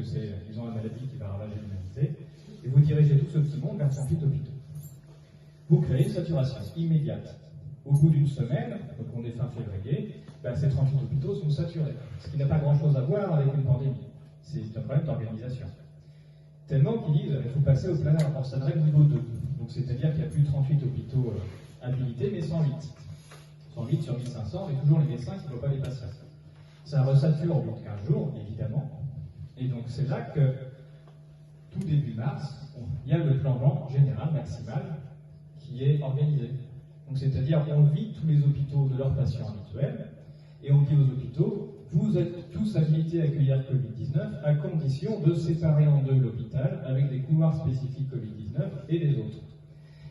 qu'ils ont la maladie qui va ravager l'humanité, et vous dirigez tout ce petit monde vers 38 hôpitaux. Vous créez une saturation immédiate. Au bout d'une semaine, donc on est fin février, ces 38 hôpitaux sont saturés, ce qui n'a pas grand-chose à voir avec une pandémie. C'est un problème d'organisation. Tellement qu'ils disent qu'il faut passer au plan orsanrel niveau 2. Donc c'est-à-dire qu'il n'y a plus 38 hôpitaux habilités, mais 108. 108 sur 1500, et toujours les médecins qui ne voient pas les patients. Ça resature au bout de 15 jours, évidemment. Et donc c'est là que, tout début mars, il y a le plan blanc général maximal qui est organisé. Donc c'est-à-dire qu'on vide tous les hôpitaux de leurs patients habituels, et on dit aux hôpitaux, vous êtes tous habilités à accueillir Covid-19 à condition de séparer en deux l'hôpital avec des couloirs spécifiques Covid-19 et les autres.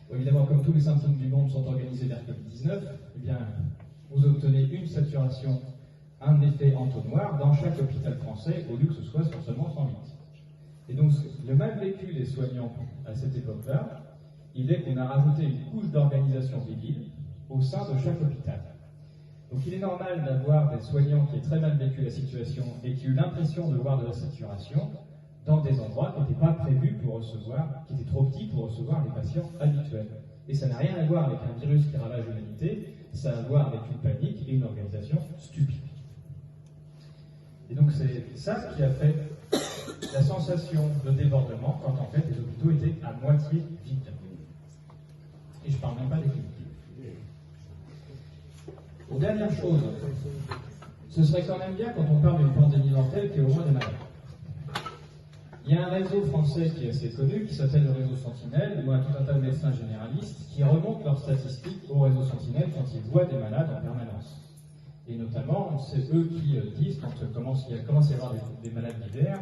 Bon, évidemment, comme tous les symptômes du monde sont organisés vers Covid-19, eh bien, vous obtenez une saturation, un effet entonnoir dans chaque hôpital français, au lieu que ce soit sur seulement 108. Et donc, le mal vécu des soignants à cette époque-là, il est qu'on a rajouté une couche d'organisation rigide au sein de chaque hôpital. Donc il est normal d'avoir des soignants qui aient très mal vécu la situation et qui ont eu l'impression de voir de la saturation dans des endroits qui n'étaient pas prévus pour recevoir, qui étaient trop petits pour recevoir les patients habituels. Et ça n'a rien à voir avec un virus qui ravage l'humanité, ça a à voir avec une panique et une organisation stupide. Et donc c'est ça qui a fait la sensation de débordement quand en fait les hôpitaux étaient à moitié vides. Et je ne parle même pas des cliniques. Dernière chose, ce serait quand même bien quand on parle d'une pandémie mortelle qu'il y ait au moins des malades. Il y a un réseau français qui est assez connu, qui s'appelle le réseau Sentinelle, où un tout un tas de médecins généralistes qui remontent leurs statistiques au réseau Sentinelle quand ils voient des malades en permanence. Et notamment, c'est eux qui disent, quand il commence à y avoir des malades d'hiver,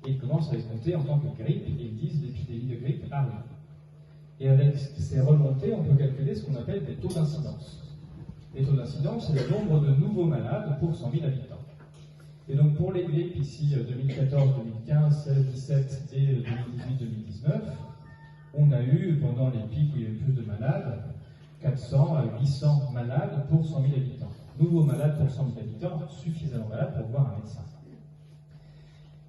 et ils commencent à les compter en tant que grippe, et ils disent l'épidémie de grippe arrive. Et avec ces remontées, on peut calculer ce qu'on appelle des taux d'incidence. Les taux d'incidence, c'est le nombre de nouveaux malades pour 100 000 habitants. Et donc pour les grippes ici 2014, 2015, 16, 17 et 2018, 2019, on a eu, pendant les pics où il y avait plus de malades, 400 à 800 malades pour 100 000 habitants. Nouveaux malades pour 100 000 habitants, suffisamment malades pour voir un médecin.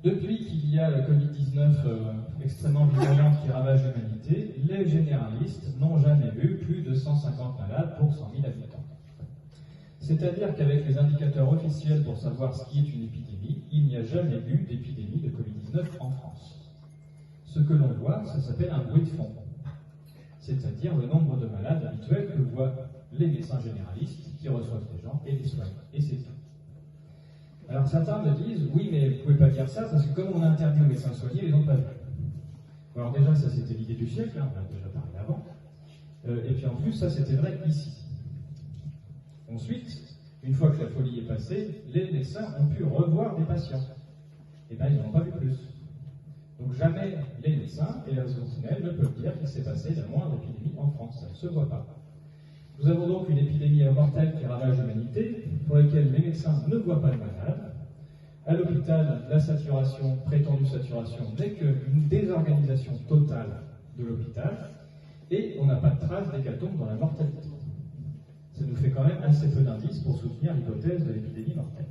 Depuis qu'il y a le Covid-19 extrêmement virulent qui ravage l'humanité, les généralistes n'ont jamais vu plus de 150 malades pour 100 000 habitants. C'est-à-dire qu'avec les indicateurs officiels pour savoir ce qui est une épidémie, il n'y a jamais eu d'épidémie de Covid-19 en France. Ce que l'on voit, ça s'appelle un bruit de fond. C'est-à-dire le nombre de malades habituels que voient les médecins généralistes qui reçoivent les gens et les soignent. Et c'est tout. Alors certains me disent, oui, mais vous ne pouvez pas dire ça, parce que comme on a interdit aux médecins de soigner, ils n'ont pas vu. Alors déjà, ça c'était l'idée du siècle, on en a déjà parlé avant. Et puis en plus, ça c'était vrai ici. Ensuite, une fois que la folie est passée, les médecins ont pu revoir des patients. Et bien, ils n'en ont pas vu plus. Donc jamais les médecins et les sentinelles ne peuvent dire qu'il s'est passé la moindre épidémie en France. Ça ne se voit pas. Nous avons donc une épidémie mortelle qui ravage l'humanité, pour laquelle les médecins ne voient pas de malades. À l'hôpital, la saturation, prétendue saturation, n'est qu'une désorganisation totale de l'hôpital, et on n'a pas de trace d'hécatombe dans la mortalité. Ça nous fait quand même assez peu d'indices pour soutenir l'hypothèse de l'épidémie mortelle.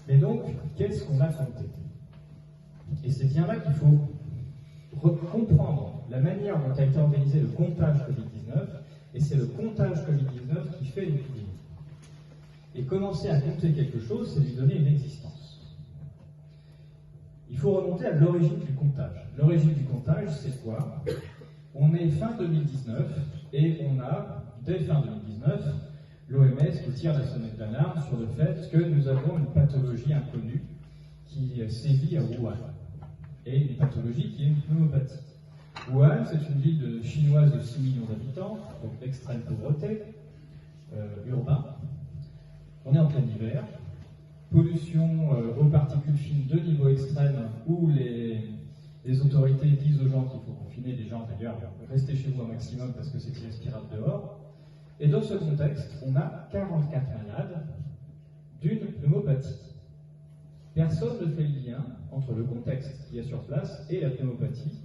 Mais donc, qu'est-ce qu'on a compté? Et c'est bien là qu'il faut comprendre la manière dont a été organisé le comptage Covid-19, et c'est le comptage Covid-19 qui fait l'épidémie. Et commencer à compter quelque chose, c'est lui donner une existence. Il faut remonter à l'origine du comptage. L'origine du comptage, c'est quoi? On est fin 2019, et on a, dès fin 2019, l'OMS qui tire la sonnette d'alarme sur le fait que nous avons une pathologie inconnue qui sévit à Wuhan. Et une pathologie qui est une pneumopathie. Wuhan, c'est une ville chinoise de 6 millions d'habitants, donc extrême pauvreté, urbain. On est en plein hiver, pollution aux particules fines de niveau extrême, où les autorités disent aux gens qu'il faut confiner les gens, d'ailleurs, restez chez vous un maximum parce que c'est irrespirable dehors. Et dans ce contexte, on a 44 malades d'une pneumopathie. Personne ne fait le lien entre le contexte qu'il y a sur place et la pneumopathie,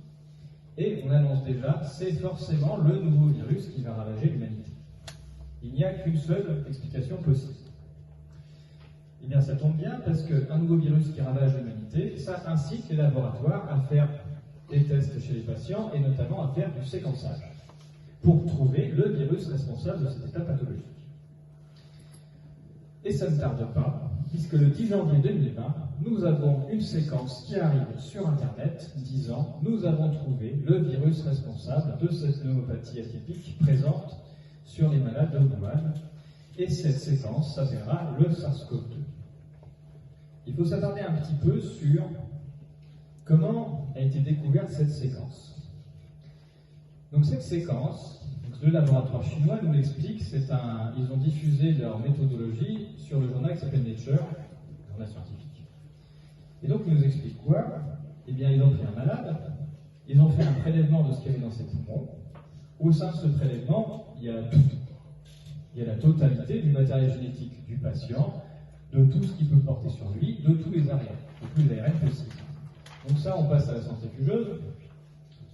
et on annonce déjà, c'est forcément le nouveau virus qui va ravager l'humanité. Il n'y a qu'une seule explication possible. Eh bien, ça tombe bien parce qu'un nouveau virus qui ravage l'humanité, ça incite les laboratoires à faire des tests chez les patients et notamment à faire du séquençage pour trouver le virus responsable de cet état pathologique. Et ça ne tarde pas, puisque le 10 janvier 2020, nous avons une séquence qui arrive sur Internet disant « Nous avons trouvé le virus responsable de cette pneumopathie atypique présente sur les malades de Wuhan. » Et cette séquence s'appellera le SARS-CoV-2. Il faut s'attarder un petit peu sur comment a été découverte cette séquence. Donc cette séquence, le laboratoire chinois nous l'explique, ils ont diffusé leur méthodologie sur le journal qui s'appelle Nature, le journal scientifique. Et donc ils nous expliquent quoi? Eh bien ils ont pris un malade, ils ont fait un prélèvement de ce qu'il y avait dans ses poumons. Au sein de ce prélèvement, il y a tout. Il y a la totalité du matériel génétique du patient, de tout ce qu'il peut porter sur lui, de tous les ARN, de tous les ARN possibles. Donc ça, on passe à la centrifugeuse,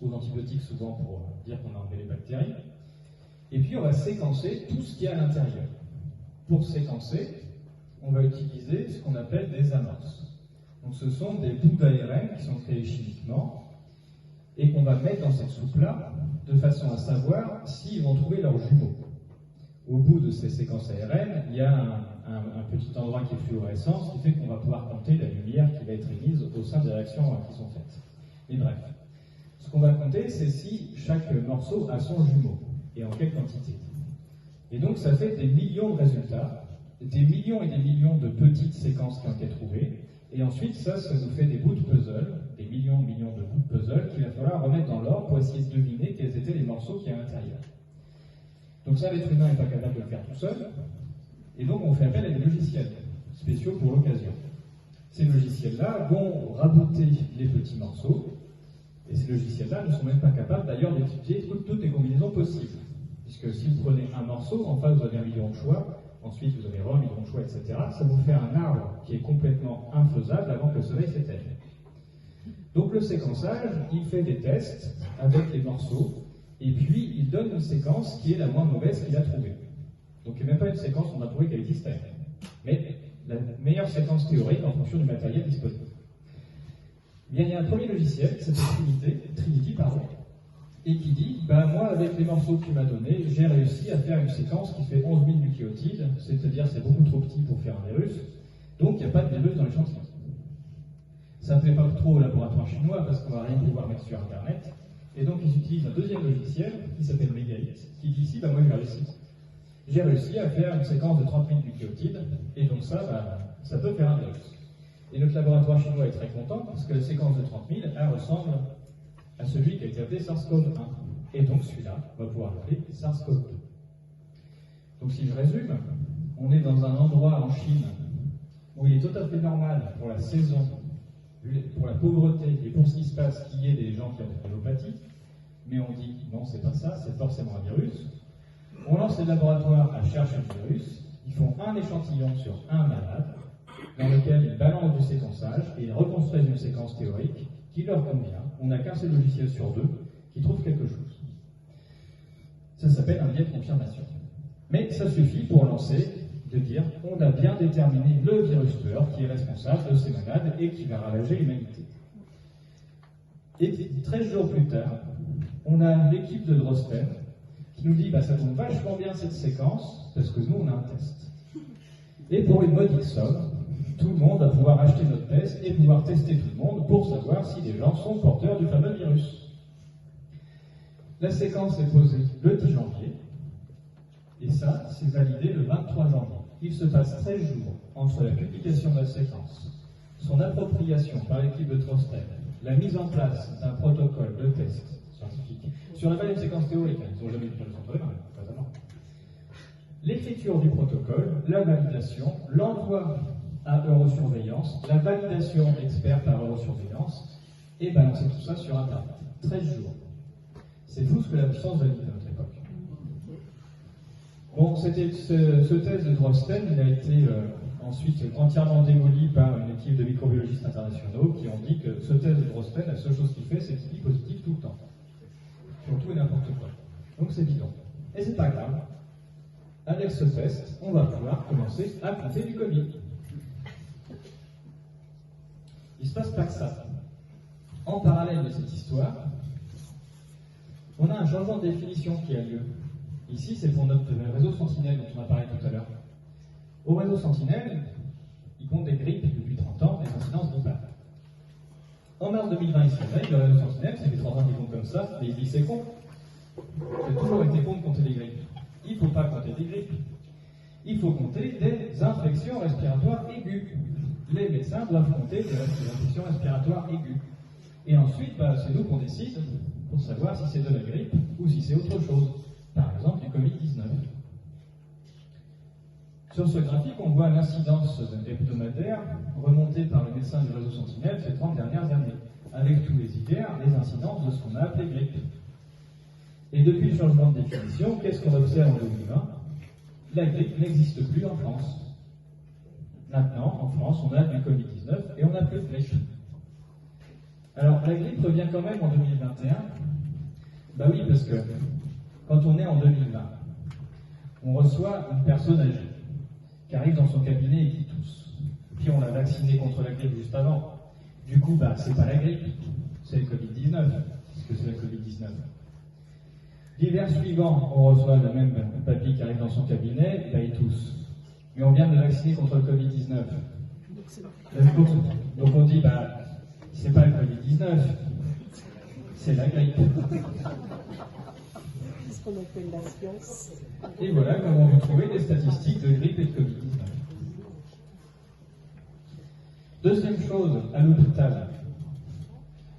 aux antibiotiques souvent pour dire qu'on a enlevé les bactéries. Et puis on va séquencer tout ce qu'il y a à l'intérieur. Pour séquencer, on va utiliser ce qu'on appelle des amorces. Donc ce sont des bouts d'ARN qui sont créés chimiquement et qu'on va mettre dans cette soupe-là de façon à savoir s'ils vont trouver leurs jumeaux. Au bout de ces séquences ARN, il y a un petit endroit qui est fluorescent, ce qui fait qu'on va pouvoir compter la lumière qui va être émise au sein des réactions qui sont faites. Et bref, ce qu'on va compter, c'est si chaque morceau a son jumeau, et en quelle quantité. Et donc ça fait des millions de résultats, des millions et des millions de petites séquences qui ont été trouvées, et ensuite ça nous fait des bouts de puzzle, des millions de bouts de puzzle qu'il va falloir remettre dans l'ordre pour essayer de deviner quels étaient les morceaux qu'il y a à l'intérieur. Donc ça, l'être humain n'est pas capable de le faire tout seul, et donc on fait appel à des logiciels spéciaux pour l'occasion. Ces logiciels-là vont rabooter les petits morceaux, et ces logiciels-là ne sont même pas capables d'ailleurs d'étudier toutes les combinaisons possibles. Puisque si vous prenez un morceau, en face vous avez 1 million de choix, ensuite vous avez 1 million de choix, etc. Ça vous fait un arbre qui est complètement infaisable avant que le soleil s'éteigne. Donc le séquençage, il fait des tests avec les morceaux, et puis il donne une séquence qui est la moins mauvaise qu'il a trouvée. Donc il n'y a même pas une séquence qu'on a trouvé qu'elle existait, mais la meilleure séquence théorique en fonction du matériel disponible. Bien, il y a un premier logiciel qui s'appelle Trinity, et qui dit, moi avec les morceaux que tu m'as donnés, j'ai réussi à faire une séquence qui fait 11 000 nucléotides, c'est-à-dire c'est beaucoup trop petit pour faire un virus, donc il n'y a pas de virus dans l'échantillon. Ça ne plaît pas trop au laboratoire chinois parce qu'on ne va rien pouvoir mettre sur Internet, et donc ils utilisent un deuxième logiciel qui s'appelle Megahit, qui dit ici, moi j'ai réussi. J'ai réussi à faire une séquence de 30 000 nucléotides, et donc ça peut faire un virus. Et notre laboratoire chinois est très content parce que la séquence de 30 000, elle ressemble à celui qui a été appelé SARS-CoV-1. Et donc celui-là, on va pouvoir l'appeler SARS-CoV-2. Donc si je résume, on est dans un endroit en Chine où il est tout à fait normal pour la saison, pour la pauvreté et pour ce qui se passe qu'il y ait des gens qui ont des pneumopathie, mais on dit non, c'est pas ça, c'est forcément un virus. On lance les laboratoires à chercher le virus, ils font un échantillon sur un malade, dans lequel ils balancent du séquençage et ils reconstruisent une séquence théorique qui leur convient. On n'a qu'un seul logiciel sur deux qui trouve quelque chose. Ça s'appelle un biais de confirmation. Mais ça suffit pour lancer, de dire on a bien déterminé le virus tueur qui est responsable de ces malades et qui va ravager l'humanité. Et 13 jours plus tard, on a l'équipe de Drosten qui nous dit ça tombe vachement bien cette séquence parce que nous on a un test. Et pour une modique somme, tout le monde va pouvoir acheter notre test et pouvoir tester tout le monde pour savoir si les gens sont porteurs du fameux virus. La séquence est posée le 10 janvier, et ça, c'est validé le 23 janvier. Il se passe 13 jours entre la publication de la séquence, son appropriation par l'équipe de Drosten, la mise en place d'un protocole de test scientifique sur la base d'une séquence théorique, ils n'ont jamais eu le centre des mains, pas vraiment. L'écriture du protocole, la validation, l'envoi à Eurosurveillance, la validation expert par Eurosurveillance, et balancer tout ça sur Internet. 13 jours. C'est fou ce que la science valide à notre époque. Bon, ce test de Drosten, il a été ensuite entièrement démoli par une équipe de microbiologistes internationaux qui ont dit que ce test de Drosten, la seule chose qu'il fait, c'est qu'il est positif tout le temps. Sur tout et n'importe quoi. Donc c'est bidon. Et c'est pas grave. Avec ce test, on va pouvoir commencer à compter du Covid. il ne se passe pas que ça. En parallèle de cette histoire, on a un changement de définition qui a lieu. Ici, c'est pour notre réseau Sentinelle dont on a parlé tout à l'heure. Au réseau Sentinelle, il compte des grippes depuis 30 ans, des incidences grippales. En mars 2020, il se réveille, le réseau Sentinelle, ça fait 30 ans qu'il compte comme ça, mais il dit c'est con. J'ai toujours été con de compter des grippes. Il ne faut pas compter des grippes. Il faut compter des infections respiratoires aiguës. Les médecins doivent compter des infections respiratoires aiguës. Et ensuite, c'est nous qu'on décide pour savoir si c'est de la grippe ou si c'est autre chose. Par exemple, du Covid-19. Sur ce graphique, on voit l'incidence hebdomadaire remontée par le médecin du réseau Sentinelle ces 30 dernières années, avec tous les hivers, les incidences de ce qu'on a appelé grippe. Et depuis le changement de définition, qu'est-ce qu'on observe en 2020? La grippe n'existe plus en France. Maintenant, en France, on a du Covid-19 et on n'a plus de grippe. Alors, la grippe revient quand même en 2021. Bah oui, parce que quand on est en 2020, on reçoit une personne âgée qui arrive dans son cabinet et qui tousse. Puis on l'a vacciné contre la grippe juste avant. Du coup, c'est pas la grippe, c'est le Covid-19. Parce que c'est le Covid-19. L'hiver suivant, on reçoit le même papy qui arrive dans son cabinet, il tousse. Mais on vient de le vacciner contre le Covid-19. Donc on dit, c'est pas le Covid-19, c'est la grippe. C'est ce qu'on appelle la science. Et voilà comment vous trouvez des statistiques de grippe et de Covid-19. Deuxième chose, à l'hôpital.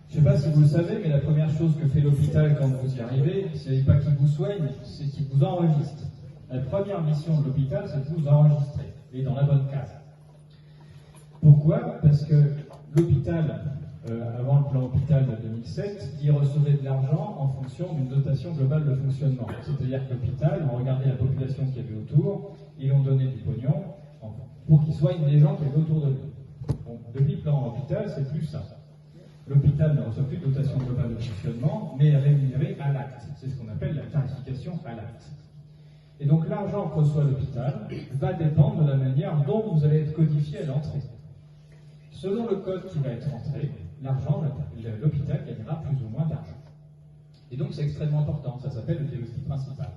Je ne sais pas si vous le savez, mais la première chose que fait l'hôpital quand vous y arrivez, c'est pas qu'il vous soigne, c'est qu'il vous enregistre. La première mission de l'hôpital, c'est de vous enregistrer, et dans la bonne case. Pourquoi? Parce que l'hôpital, avant le plan hôpital de 2007, il recevait de l'argent en fonction d'une dotation globale de fonctionnement. C'est-à-dire que l'hôpital, on regardait la population qu'il y avait autour, ils lui ont donné du pognon pour qu'ils soignent les gens qui avaient autour de lui. Bon, depuis le plan hôpital, c'est plus ça. L'hôpital ne reçoit plus de dotation globale de fonctionnement, mais est rémunéré à l'acte. C'est ce qu'on appelle la tarification à l'acte. Et donc l'argent que reçoit l'hôpital va dépendre de la manière dont vous allez être codifié à l'entrée. Selon le code qui va être entré, l'hôpital gagnera plus ou moins d'argent. Et donc c'est extrêmement important, ça s'appelle le diagnostic principal.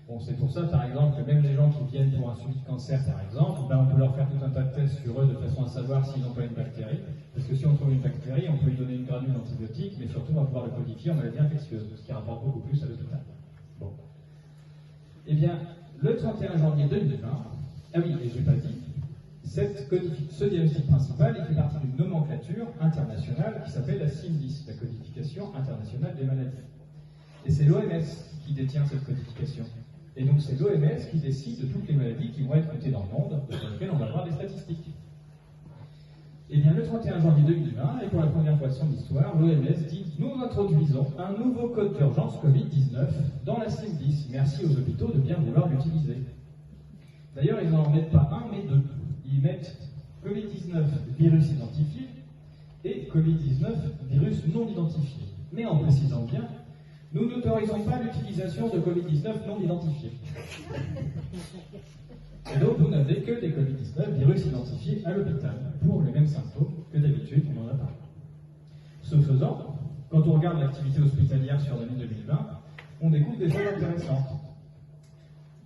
Bon, c'est pour ça, par exemple, que même les gens qui viennent pour un suivi de cancer, par exemple, on peut leur faire tout un tas de tests sur eux de façon à savoir s'ils n'ont pas une bactérie. Parce que si on trouve une bactérie, on peut lui donner une granule d'antibiotiques, mais surtout on va pouvoir le codifier en maladie infectieuse, ce qui rapporte beaucoup plus à l'hôpital. Bon. Eh bien, le 31 janvier 2020, ah oui, et je n'ai pas dit, ce diagnostic principal, il fait partie d'une nomenclature internationale qui s'appelle la CIM-10, la codification internationale des maladies. Et c'est l'OMS qui détient cette codification. Et donc c'est l'OMS qui décide de toutes les maladies qui vont être comptées dans le monde, sur lesquelles on va avoir des statistiques. Et bien le 31 janvier 2020, et pour la première fois de son histoire, l'OMS dit « Nous introduisons un nouveau code d'urgence Covid-19 dans la CIM-10. Merci aux hôpitaux de bien vouloir l'utiliser. » D'ailleurs, ils n'en mettent pas un, mais deux. Ils mettent Covid-19 virus identifié et Covid-19 virus non identifié. Mais en précisant bien, nous n'autorisons pas l'utilisation de Covid-19 non identifié. Et donc, vous n'avez que des Covid-19 virus identifiés à l'hôpital, pour les mêmes symptômes que d'habitude, on en a parlé. Ce faisant, quand on regarde l'activité hospitalière sur l'année 2020, on découvre des choses intéressantes.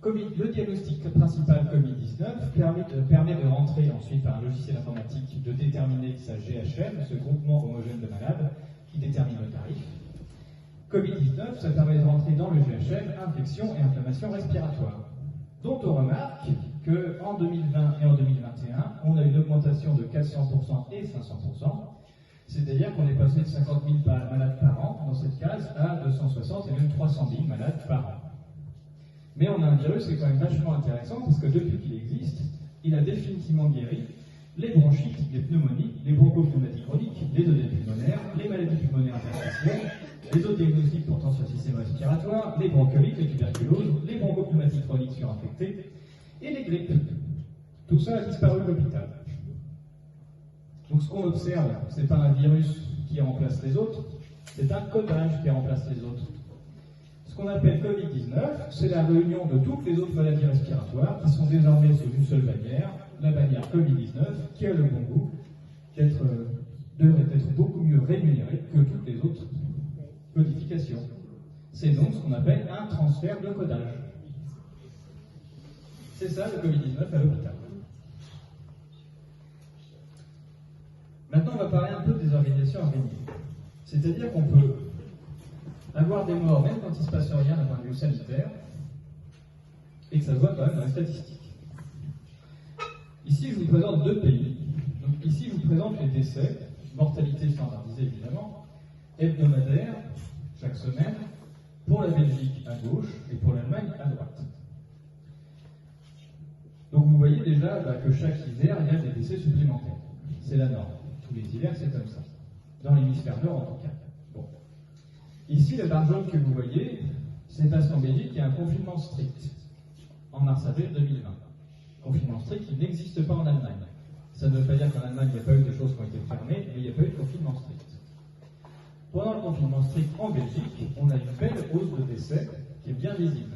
Le diagnostic principal Covid-19 permet de rentrer ensuite par un logiciel informatique de déterminer sa GHM, ce groupement homogène de malades, qui détermine le tarif. Covid-19, ça permet de rentrer dans le GHM, infection et inflammation respiratoire, dont on remarque qu'en 2020 et en 2021, on a une augmentation de 400% et 500%, c'est-à-dire qu'on est passé de 50 000 malades par an dans cette case à 260 et même 300 000 malades par an. Mais on a un virus qui est quand même vachement intéressant parce que depuis qu'il existe, il a définitivement guéri les bronchites, les pneumonies, les bronchopneumatiques chroniques, les œdèmes pulmonaires, les maladies pulmonaires interstitielles, les autres diagnostics portant sur le système respiratoire, les bronchiolites, les tuberculoses, les bronchopneumatiques chroniques surinfectées et les grippes. Tout ça a disparu de l'hôpital. Donc ce qu'on observe, ce n'est pas un virus qui remplace les autres, c'est un codage qui remplace les autres. Ce qu'on appelle Covid-19, c'est la réunion de toutes les autres maladies respiratoires qui sont désormais sous une seule bannière, la bannière Covid-19, qui a le bon goût devrait être beaucoup mieux rémunéré que toutes les autres codifications. C'est donc ce qu'on appelle un transfert de codage. C'est ça le Covid-19 à l'hôpital. Maintenant, on va parler un peu des organisations organisées. C'est-à-dire qu'on peut avoir des morts même quand il ne se passe rien d'un point de vue sanitaire et que ça se voit quand même dans les statistiques. Ici, je vous présente deux pays. Donc, ici, je vous présente les décès, mortalité standardisée évidemment, hebdomadaire, chaque semaine, pour la Belgique à gauche et pour l'Allemagne à droite. Donc vous voyez déjà que chaque hiver, il y a des décès supplémentaires. C'est la norme. Tous les hivers, c'est comme ça. Dans l'hémisphère nord, en tout cas. Bon. Ici, la barre jaune que vous voyez, c'est parce qu'en Belgique, il y a un confinement strict en mars-avril 2020. Confinement strict qui n'existe pas en Allemagne. Ça ne veut pas dire qu'en Allemagne, il n'y a pas eu des choses qui ont été fermées, mais il n'y a pas eu de confinement strict. Pendant le confinement strict en Belgique, on a une belle hausse de décès qui est bien visible.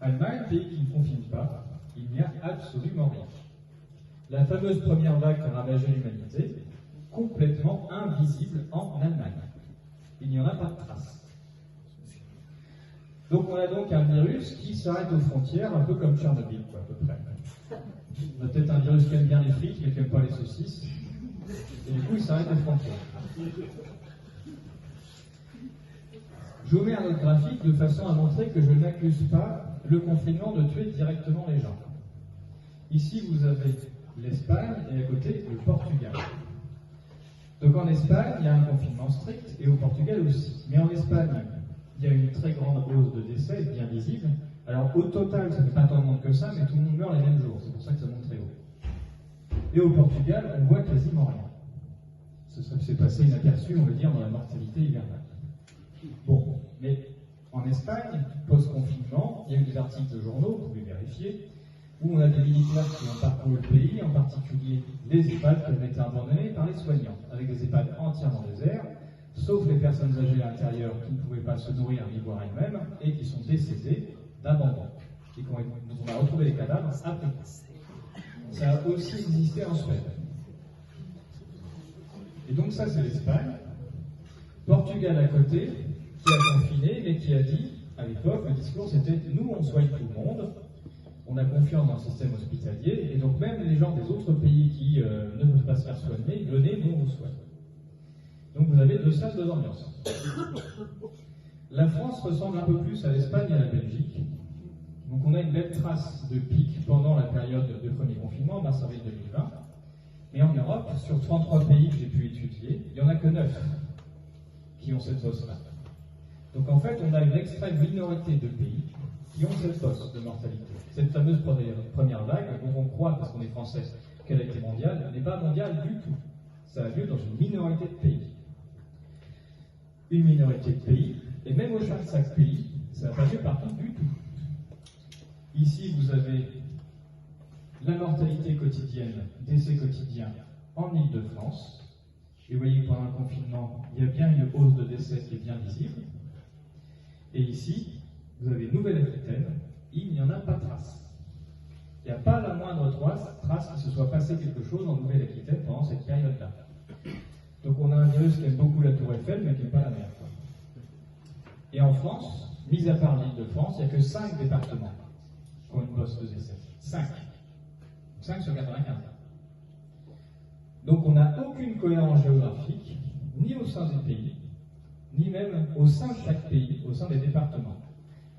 Allemagne, pays qui ne confine pas, il n'y a absolument rien. La fameuse première vague qui a ravagé l'humanité, complètement invisible en Allemagne. Il n'y en a pas de trace. Donc on a donc un virus qui s'arrête aux frontières, un peu comme Tchernobyl, quoi, à peu près. On a peut-être un virus qui aime bien les frites, mais qui n'aime pas les saucisses. Et du coup, il s'arrête aux frontières. Je vous mets un autre graphique de façon à montrer que je n'accuse pas le confinement de tuer directement les gens. Ici, vous avez l'Espagne et à côté le Portugal. Donc en Espagne, il y a un confinement strict et au Portugal aussi. Mais en Espagne, il y a une très grande hausse de décès bien visible. Alors au total, ça ne fait pas tant de monde que ça, mais tout le monde meurt les mêmes jours. C'est pour ça que ça monte très haut. Et au Portugal, on voit quasiment rien. C'est passé inaperçu, on veut dire, dans la mortalité hivernale. Bon, mais en Espagne, post-confinement, il y a eu des articles de journaux, vous pouvez vérifier, où on a des militaires qui ont parcouru le pays, en particulier les EHPAD qui avaient été abandonnés par les soignants, avec des EHPAD entièrement déserts, sauf les personnes âgées à l'intérieur qui ne pouvaient pas se nourrir ni boire elles-mêmes, et qui sont décédées d'abandon, et dont on a retrouvé les cadavres après. Ça a aussi existé en Suède. Et donc ça, c'est l'Espagne. Portugal à côté, qui a confiné, mais qui a dit, à l'époque, le discours c'était « nous, on soigne tout le monde, on a confiance dans le système hospitalier, et donc même les gens des autres pays qui ne peuvent pas se faire soigner, venez, nous, on vous soigne. » Donc vous avez deux salles, deux ambiances. La France ressemble un peu plus à l'Espagne et à la Belgique. Donc on a une belle trace de pic pendant la période de premier confinement, mars-avril 2020. Mais en Europe, sur 33 pays que j'ai pu étudier, il n'y en a que 9 qui ont cette hausse-là. Donc en fait, on a une extrême minorité de pays qui ont cette hausse de mortalité. Cette fameuse première vague, dont on croit, parce qu'on est français, qu'elle a été mondiale, n'est pas mondiale du tout. Ça a lieu dans une minorité de pays. Une minorité de pays, et même au sein de chaque pays, ça n'a pas lieu partout du tout. Ici, vous avez la mortalité quotidienne, décès quotidiens en Île-de-France. Et vous voyez que pendant le confinement, il y a bien une hausse de décès qui est bien visible. Et ici, vous avez Nouvelle-Aquitaine, il n'y en a pas de trace. Il n'y a pas la moindre trace qu'il se soit passé quelque chose en Nouvelle-Aquitaine pendant cette période-là. Donc on a un virus qui aime beaucoup la Tour Eiffel, mais qui n'aime pas la mer. Et en France, mis à part l'Île-de-France, il n'y a que 5 départements qui ont une hausse de décès. 5. 5 sur 95. Donc on n'a aucune cohérence géographique, ni au sein des pays, ni même au sein de chaque pays, au sein des départements.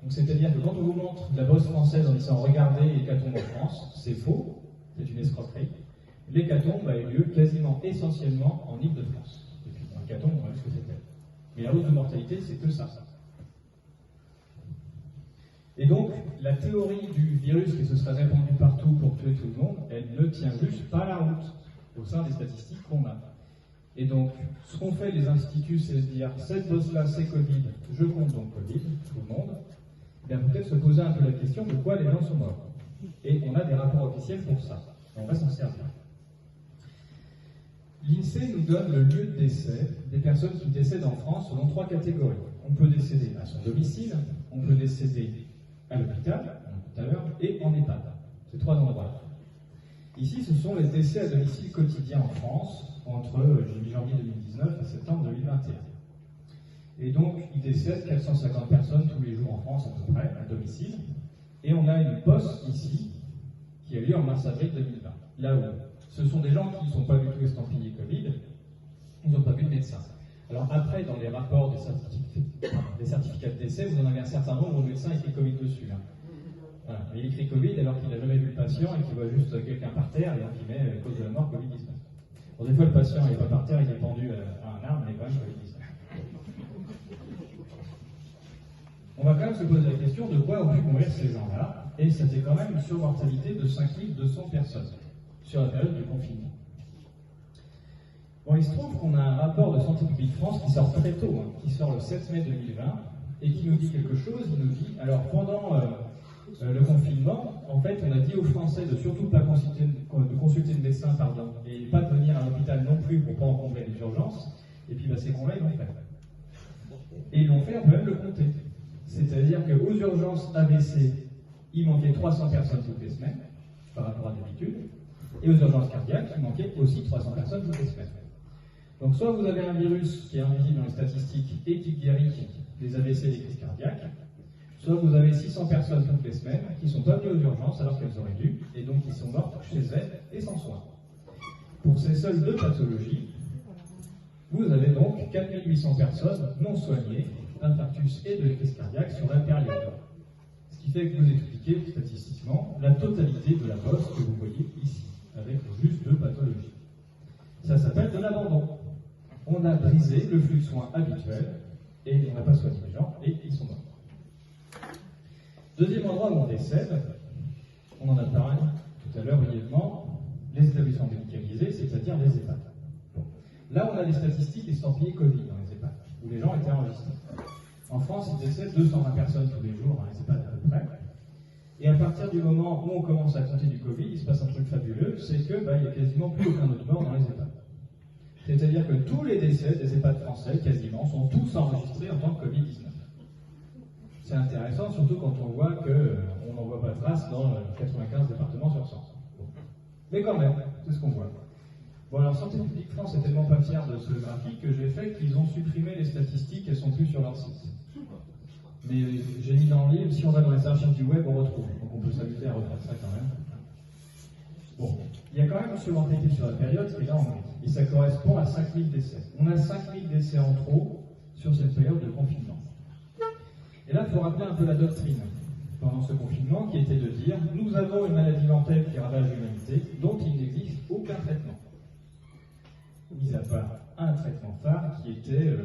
Donc c'est-à-dire que quand on vous montre la bosse française en disant « Regardez l'hécatombe en France », c'est faux, c'est une escroquerie. L'hécatombe a eu lieu quasiment essentiellement en Île-de-France. Et puis dans l'hécatombe, on a vu ce que c'était. Mais la hausse de mortalité, c'est que ça. Et donc, la théorie du virus qui se serait répandu partout pour tuer tout le monde, elle ne tient juste pas la route au sein des statistiques qu'on a. Et donc, ce qu'ont fait les instituts, c'est se dire, cette dose-là, c'est Covid, je compte donc Covid, tout le monde, bien peut-être se poser un peu la question de quoi les gens sont morts. Et on a des rapports officiels pour ça. On va s'en servir. L'INSEE nous donne le lieu de décès des personnes qui décèdent en France selon 3 catégories. On peut décéder à son domicile, on peut décéder à l'hôpital, tout à l'heure, et en EHPAD. C'est 3 endroits. Ici, ce sont les décès à domicile quotidiens en France entre janvier 2019 à septembre 2021. Et donc, il décède 450 personnes tous les jours en France à peu près, à domicile. Et on a une poste ici qui a lieu en mars-avril 2020. Là où ce sont des gens qui ne sont pas du tout estampillés Covid, ils n'ont pas vu de médecin. Alors après, dans les rapports des certificats de décès, vous en avez un certain nombre où le médecin écrit Covid dessus. Hein. Voilà. Il écrit Covid alors qu'il n'a jamais vu le patient et qu'il voit juste quelqu'un par terre et donc il met cause de la mort Covid-19. Bon, des fois, le patient n'est pas par terre, il est pendu à un arbre, mais quand même Covid-19. On va quand même se poser la question de quoi ont pu mourir ces gens-là, et ça fait quand même une surmortalité de 5200 personnes sur la période du confinement. Bon, il se trouve qu'on a un rapport de Santé publique France qui sort très tôt, hein, qui sort le 7 mai 2020, et qui nous dit quelque chose. Il nous dit, alors pendant le confinement, en fait, on a dit aux Français de surtout pas consulter le médecin, et pas de venir à l'hôpital non plus pour pas encombrer les urgences, et puis ces cons-là, ils l'ont fait. Et ils l'ont fait, on peut même le compter. C'est-à-dire qu'aux urgences AVC, il manquait 300 personnes toutes les semaines, par rapport à d'habitude, et aux urgences cardiaques, il manquait aussi 300 personnes toutes les semaines. Donc soit vous avez un virus qui est invisible dans les statistiques et qui guérit les AVC et les crises cardiaques, soit vous avez 600 personnes toutes les semaines qui ne sont pas venues aux urgences alors qu'elles auraient dû, et donc qui sont mortes chez elles et sans soins. Pour ces seules deux pathologies, vous avez donc 4800 personnes non soignées d'infarctus et de crise cardiaque sur la période. Ce qui fait que vous expliquez statistiquement la totalité de la bosse que vous voyez ici, avec juste deux pathologies. Ça s'appelle de l'abandon. On a brisé le flux de soins habituel et on n'a pas soigné les gens et ils sont morts. Deuxième endroit où on décède, on en a parlé tout à l'heure brièvement, les établissements médicalisés, c'est-à-dire les EHPAD. Bon. Là, on a des statistiques estampillées Covid dans les EHPAD, où les gens étaient enregistrés. En France, il décède 220 personnes tous les jours dans les EHPAD à peu près. Et à partir du moment où on commence à compter du Covid, il se passe un truc fabuleux, c'est que il n'y a quasiment plus aucun autre mort dans les EHPAD. C'est-à-dire que tous les décès des EHPAD français, quasiment, sont tous enregistrés en tant que Covid-19. C'est intéressant, surtout quand on voit qu'on n'en voit pas de trace dans 95 départements sur 100. Bon. Mais quand même, c'est ce qu'on voit. Bon, alors Santé publique France est tellement pas fière de ce graphique que j'ai fait qu'ils ont supprimé les statistiques, elles sont plus sur leur site. Mais j'ai mis dans le livre, si on va dans les archives du web, on retrouve. Donc on peut s'amuser à refaire ça quand même. Bon, il y a quand même une surmortalité sur la période, et là on est. Et ça correspond à 5000 décès. On a 5000 décès en trop sur cette période de confinement. Et là, il faut rappeler un peu la doctrine pendant ce confinement, qui était de dire, nous avons une maladie mortelle qui ravage l'humanité, dont il n'existe aucun traitement. Mis à part un traitement phare qui était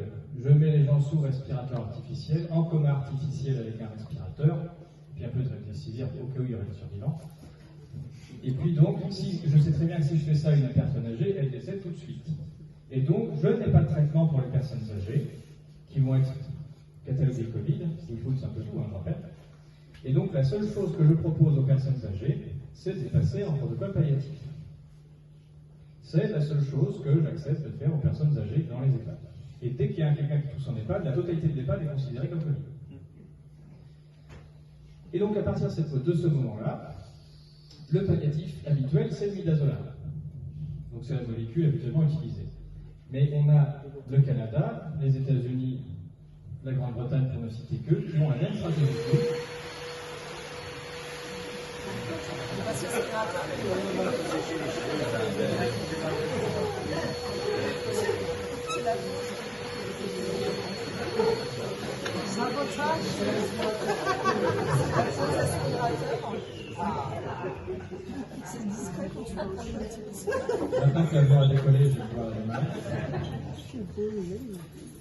je mets les gens sous respirateur artificiel, en coma artificiel avec un respirateur, puis un peu de remdesivir au cas où il y aurait des survivants. Et puis donc, si, je sais très bien que si je fais ça à une personne âgée, elle décède tout de suite. Et donc, je n'ai pas de traitement pour les personnes âgées, qui vont être cataloguées Covid, il faut c'est un peu tout, hein, je rappelle. Et donc, la seule chose que je propose aux personnes âgées, c'est de passer en protocole palliatif. C'est la seule chose que j'accepte de faire aux personnes âgées dans les EHPAD. Et dès qu'il y a quelqu'un qui tousse en EHPAD, la totalité de l'EHPAD est considérée comme Covid. Et donc, à partir de ce moment-là, le palliatif habituel, c'est le midazolam. Donc, c'est la molécule habituellement utilisée. Mais on a le Canada, les États-Unis, la Grande-Bretagne, pour ne citer que, qui ont la même stratégie. C'est discret quand tu vas. Maintenant que l'avion a décollé, je vais voir les mains.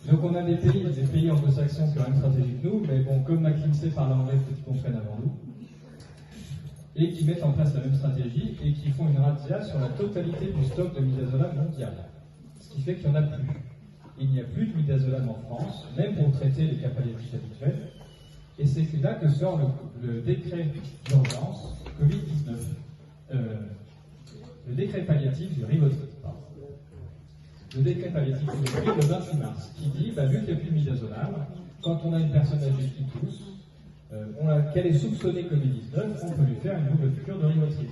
Donc on a des pays anglo-saxons qui ont la même stratégie que nous, mais bon, comme McKinsey parle anglais, peut-être qu'ils comprennent avant nous, et qui mettent en place la même stratégie et qui font une razzia sur la totalité du stock de midazolam mondial. Ce qui fait qu'il n'y en a plus. Il n'y a plus de midazolam en France, même pour traiter les cas palliatifs habituels. Et c'est là que sort le décret d'urgence Covid-19. Le décret palliatif du Rivotril. Le décret palliatif du Rivotril le 28 mars, qui dit, vu qu'il n'y a plus de midazolam, quand on a une personne âgée qui tousse, qu'elle est soupçonnée Covid-19, on peut lui faire une double piqûre de Rivotril.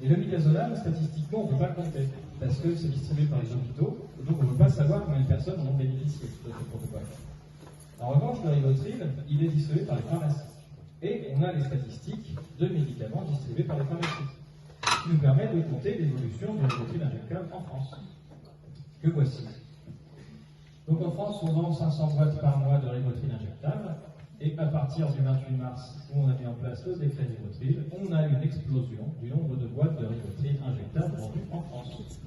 Et le midazolam, statistiquement, on ne peut pas le compter, parce que c'est distribué par les hôpitaux, donc on ne peut pas savoir combien de personnes en ont bénéficié de ce protocole. En revanche, le Rivotril, il est distribué par les pharmacies. Et on a les statistiques de médicaments distribués par les pharmacies, ce qui nous permet de compter l'évolution du Rivotril injectable en France. Que voici. Donc en France, on vend 500 boîtes par mois de Rivotril injectable, et à partir du 28 mars, où on a mis en place le décret Rivotril, on a une explosion du nombre de boîtes de Rivotril injectable vendues en France.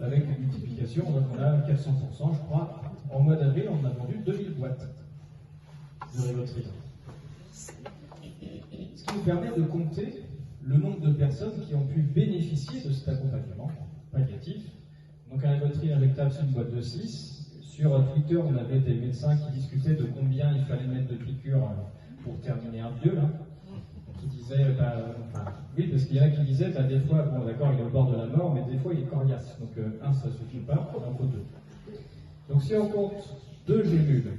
Avec une multiplication, donc on a 400%, je crois. En mois d'avril, on a vendu 2000 boîtes de Rivotril. Ce qui nous permet de compter le nombre de personnes qui ont pu bénéficier de cet accompagnement palliatif. Donc un Rivotril injectable, c'est une boîte de 6. Sur Twitter, on avait des médecins qui discutaient de combien il fallait mettre de piqûres pour terminer un vieux, là. Qui disaient, oui, parce qu'il y en a qui disaient, des fois, bon d'accord, il est au bord de la mort, mais des fois il est coriace. Donc un, ça ne suffit pas, il en faut 2. Donc si on compte 2 gélules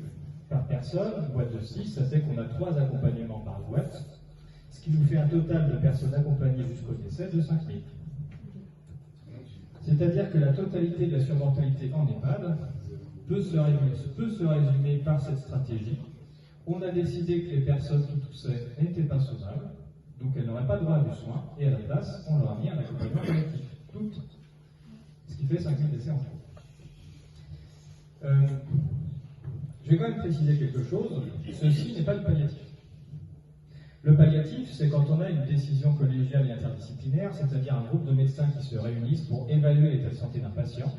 par personne, une boîte de 6, ça fait qu'on a 3 accompagnements par boîte, ce qui nous fait un total de personnes accompagnées jusqu'au décès de 5000. C'est-à-dire que la totalité de la surmortalité en EHPAD peut se résumer par cette stratégie. On a décidé que les personnes qui toussaient n'étaient pas sauvables, donc elles n'auraient pas droit à du soin, et à la place, on leur a mis un accompagnement collectif. Toutes. Ce qui fait 5000 décès en tout. Je vais quand même préciser quelque chose. Ceci n'est pas du palliatif. Le palliatif, c'est quand on a une décision collégiale et interdisciplinaire, c'est-à-dire un groupe de médecins qui se réunissent pour évaluer l'état de santé d'un patient,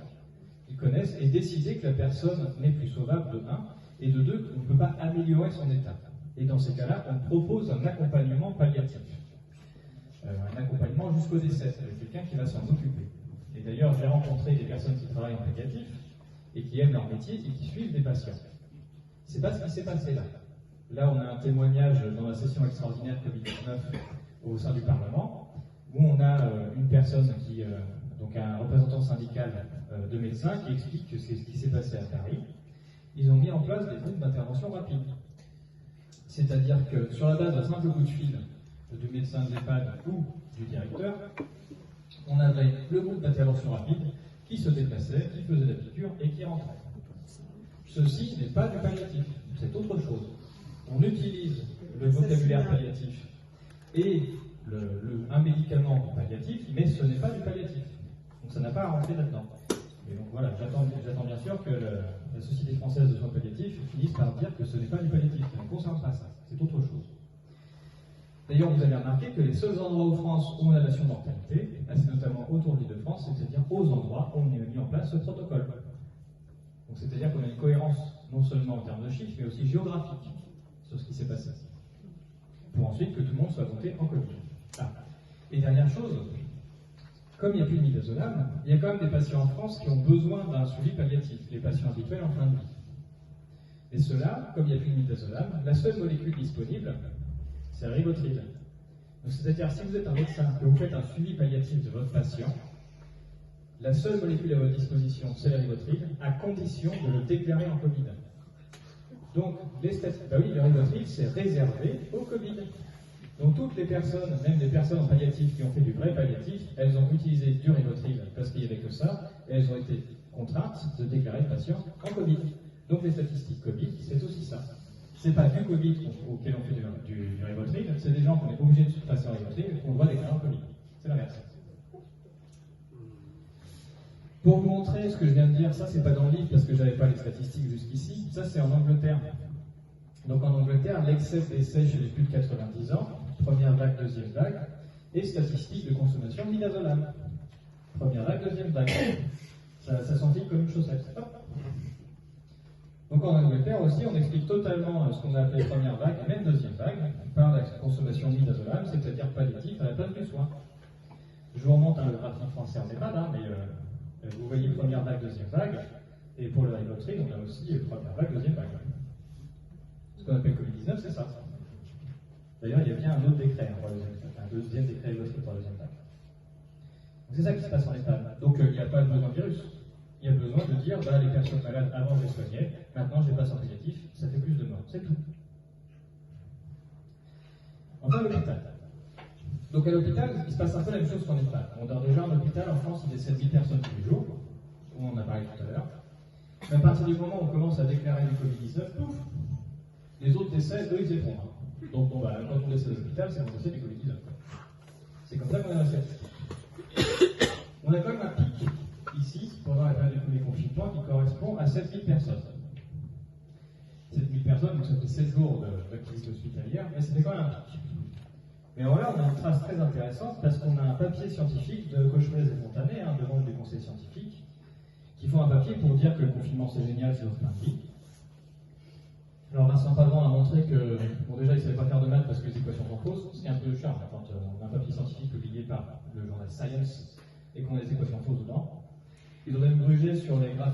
qu'ils connaissent, et décider que la personne n'est plus sauvable de 1, et de 2, qu'on ne peut pas améliorer son état. Et dans ces cas-là, on propose un accompagnement palliatif. Un accompagnement jusqu'au décès, avec quelqu'un qui va s'en occuper. Et d'ailleurs, j'ai rencontré des personnes qui travaillent en palliatif, et qui aiment leur métier, et qui suivent des patients. C'est pas ce qui s'est passé là. Là, on a un témoignage dans la session extraordinaire Covid-19 au sein du Parlement, où on a une personne qui, donc un représentant syndical de médecins, qui explique que c'est ce qui s'est passé à Paris. Ils ont mis en place des groupes d'intervention rapide. C'est-à-dire que sur la base d'un simple coup de fil du médecin de l'EHPAD ou du directeur, on avait le groupe d'intervention rapide qui se déplaçait, qui faisait la piqûre et qui rentrait. Ceci n'est pas du palliatif, c'est autre chose. On utilise le vocabulaire palliatif et un médicament palliatif, mais ce n'est pas du palliatif. Donc ça n'a pas à rentrer là-dedans. Et donc voilà, j'attends bien sûr que la Société française de soins palliatifs finisse par dire que ce n'est pas du palliatif, ça ne concerne pas ça, c'est autre chose. D'ailleurs, vous avez remarqué que les seuls endroits en France où on a la surmortalité, c'est notamment autour de l'Île-de-France, c'est-à-dire aux endroits où on a mis en place ce protocole. Donc c'est-à-dire qu'on a une cohérence non seulement en termes de chiffres, mais aussi géographique sur ce qui s'est passé. Pour ensuite que tout le monde soit compté en Covid. Et dernière chose, comme il n'y a plus de midazolam, il y a quand même des patients en France qui ont besoin d'un suivi palliatif, les patients habituels en fin de vie. Et ceux-là, comme il n'y a plus de midazolam, la seule molécule disponible, c'est le Rivotril. C'est-à-dire, si vous êtes un médecin et que vous faites un suivi palliatif de votre patient, la seule molécule à votre disposition, c'est le Rivotril, à condition de le déclarer en Covid. Donc, le Rivotril, c'est réservé au Covid. Donc, toutes les personnes, même les personnes en palliatif qui ont fait du vrai palliatif, elles ont utilisé du Rivotril parce qu'il n'y avait que ça, et elles ont été contraintes de déclarer le patient en Covid. Donc, les statistiques Covid, c'est aussi ça. C'est pas du Covid auquel on fait du Rivotril, c'est des gens qu'on est obligé de se passer en Rivotril et qu'on doit déclarer en Covid. C'est l'inverse. Pour vous montrer ce que je viens de dire, ça c'est pas dans le livre parce que j'avais pas les statistiques jusqu'ici, ça c'est en Angleterre. Donc en Angleterre, l'excès d'essai chez les plus de 90 ans, première vague, deuxième vague, et statistiques de consommation de midazolam. Première vague, deuxième vague. Ça s'enfile comme une chaussette. Hop. Donc en Angleterre aussi, on explique totalement ce qu'on a appelé première vague et même deuxième vague par la consommation de midazolam, c'est-à-dire palliatif à la place du soin. Je vous remonte le graphique français en EHPAD, mais vous voyez première vague, deuxième vague, et pour le Rivotril, on a aussi première vague, deuxième vague. Ce qu'on appelle Covid-19, c'est ça. D'ailleurs, il y a bien un autre décret pour la deuxième vague, un deuxième décret Rivotril pour la deuxième vague. C'est ça qui se passe en EHPAD. Donc il n'y a pas besoin de virus. Il y a besoin de dire, les personnes malades, avant je les soignais, maintenant je les passe en palliatif, ça fait plus de morts. C'est tout. Enfin, l'hôpital. Donc à l'hôpital, il se passe un peu la même chose qu'en EHPAD. On dort déjà en hôpital, en France, il décède 10 personnes tous les jours, on en a parlé tout à l'heure. Mais à partir du moment où on commence à déclarer du Covid-19, pouf, les autres décès, eux, ils effondrent. Donc bon, bah, quand on décède à l'hôpital, c'est qu'on décède du Covid-19. C'est comme ça qu'on est resté. On a quand même un pic ici, pendant la période du premier confinement, qui correspond à 7000 personnes. 7000 personnes, donc ça fait 16 jours d'activité hospitalière, mais c'était quand même un pic. Mais alors là, on a une trace très intéressante parce qu'on a un papier scientifique de Cocherez et Fontanet, de membres du conseil scientifique, qui font un papier pour dire que le confinement c'est génial, c'est notre plein de vie. Alors Vincent Pavant a montré que, bon déjà il ne savait pas faire de maths parce que les équations sont fausses, ce qui est un peu chiant quand on a un papier scientifique publié par le journal Science et qu'on a des équations fausses dedans. Ils ont même brugé sur les graphes